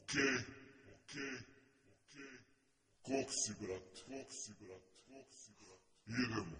Kog si, brat? Idemo.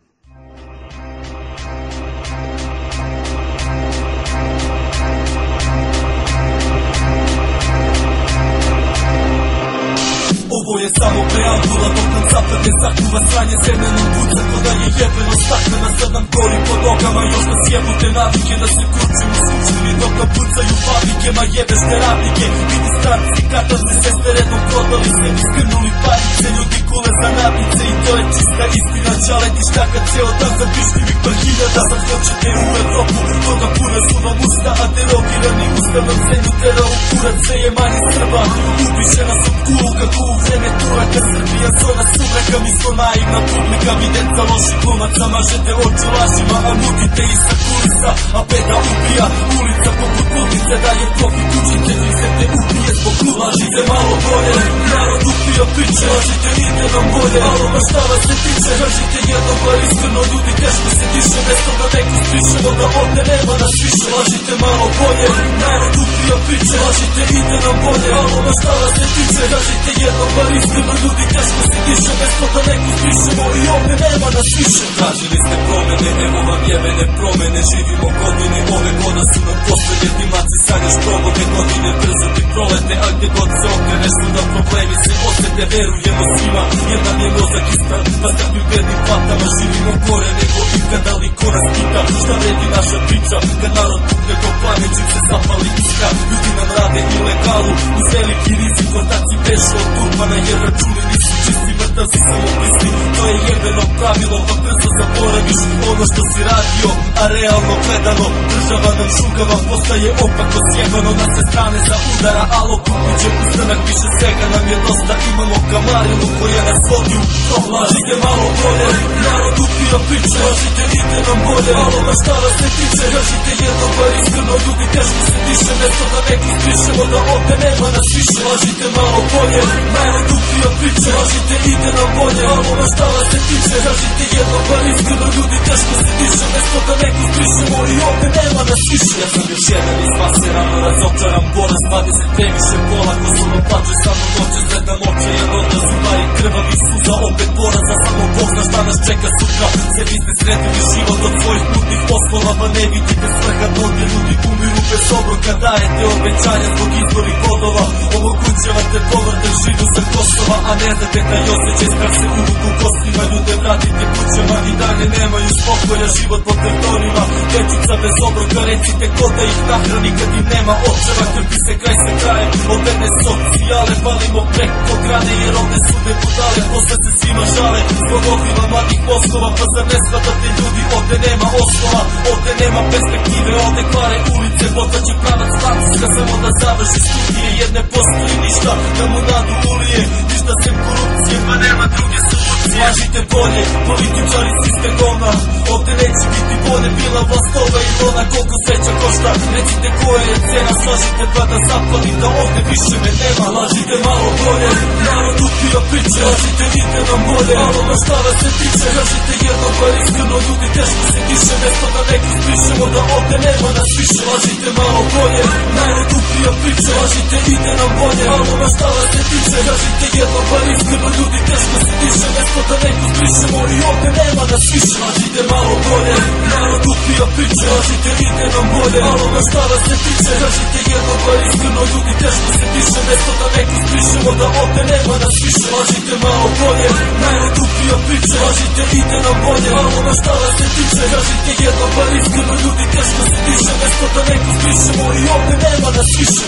Ovo je samo preambula dok nam zapad ne zakuva sranje zemlje nam puca ko da je jebeno staklena. Sad nam gori pod nogama, još nas jebute navike da se kurčimo sučljivi dok nam pucaju fabrike. Ma jebeš te radnike, vidi stranci, katarci, sve ste redom prodali, sve mi skrnuli parice, ljudi kule za napice i to je čista istina. Čaleti štaka ceo dan za pišljivih par hiljada. Sad hoćete u Evropu, toga pune su vam usta, a derogirani ustav nam zemlju tera u kurac. Sve je manje Srba, ubiše nas od kulu kako u vreme Turaka. Srbija zona sumraka, mi smo naivna publika, videca loših glumaca. Mažete oči lažima, a nudite i sa kulisa, a beda ubija ulica poput putnice. Daje profit učite, vi se te ubije zbog lažite malo bolje. Narod upio piće, lažite ide nam bolje, malo ma šta vas se tiče. Kažite jedno bar iskreno, ljudi teško se diše, mesto da neku spišemo, da ovde nema nas više. Lažite malo bolje, narod upio piće, lažite ide nam bolje, malo ma šta vas se tiče. Kažite jedno bar iskreno, ljudi teško se diše, mesto da neku spišemo i ovde nema nas više. Tražili ste promene, evo vam jebene promene, živimo godine, ove voda su nam poslednje. Dimaci sanjaš probode, godine brzo ti prolete, a gde god se okreneš da problemi se osete. Verujemo svima, jer nam je mozak istan, pa sad mi u bednim platama živimo gore nego ikada. Ali ko nas pita, šta vredi naša priča, kad narod pukne ko plamen čim se zapali iskra. Ljudi nam rade ilegalu, uz veliki rizik, ortaci bešu od turbana, jer računi nisu čisti, mrtav si samo misli. To je jebeno pravilo, pa brzo zaboraviš ono što si radio, a realno gledano država nam šugava, postaje opako sjebano. Na sve strane za udara, alo kupiće ustanak, više svega nam je dosta. Imamo kamarinu koja nas vodi u to. Lažite malo bolje, narod upio piće, lažite ide nam bolje, malo ma šta vas se tiče. Kažite jedno bar iskreno, ljudi teško se diše, mesto da neku spišemo, da ovde nema nas više. Lažite malo bolje, narod upio piće, lažite ide nam bolje, malo ma šta vas se tiče. Kažite jedno bar iskreno, ljudi teško se diše, mesto da neku spišemo i ovde nema nas više. Ja sam još jedan iz maserano razočaran borac, 20 previše pola, ko su nam plače samo noće, gledam oče, jer odraz ima i krvavi suza. Opet boraca, samo Bog zna šta nas čeka sutra. Se vi ste sredili život od svojih putnih poslova, pa ne vidite svrha dođe, ljudi umiru bez obroka. Dajete obećanja zbog izbornih bodova, omogućavate povrde živu sa Kosova, a ne znate taj osjećaj strah se uvuku kostima. Ljude vratite kućama i dalje nemaju spokoja, život po teritorijima, dečica bez obroka. Recite ko da ih nahrani kad im nema očeva, krpi se kraj sa krajem, ovdje socijale, palimo preko grane, jer ovde sude budale, posle se svima žale zbog odliva mladih mozgova. Pa zar ne shvatate ljudi, ovde nema osnova, ovde nema perspektive, ovde kvare ulice, vozaće pravac Francuska samo da završi studije, jer ne postoji ništa da mu nadu ulije, ništa sem korupcije, pa nema druge solucije. Lažite bolje, političari svi ste govna, ovde neće biti bolje, bila vlast ova i ona, koliko sreća košta. Recite koja je cena, slažite pa da zapali, da ovde više me nema. Lažite malo bolje, narod upio piće, lažite ide nam bolje, malo ma šta vas se tiče. Kažite jedno bar iskreno, ljudi teško se diše, mesto da neku spišemo, da ovde nema nas više. Lažite malo bolje, narod upio piće, lažite ide nam bolje, malo ma šta vas se tiče. Kažite jedno bar iskreno, ljudi teško se diše, mesto da neku spišemo i ovde nema nas više. Lažite malo bolje, narod upio piće, lažite ide nam bolje, malo ma šta vas se tiče. Kažite jedno bar iskreno, ljudi teško se diše, mesto da neku spišemo, da ovde nema nas više. Lažite malo bolje, narod upio piće, lažite ide nam bolje, malo ma šta vas se tiče. Kažite jedno bar iskreno, ljudi teško se diše, mesto da neku spišemo i ovde nema nas više.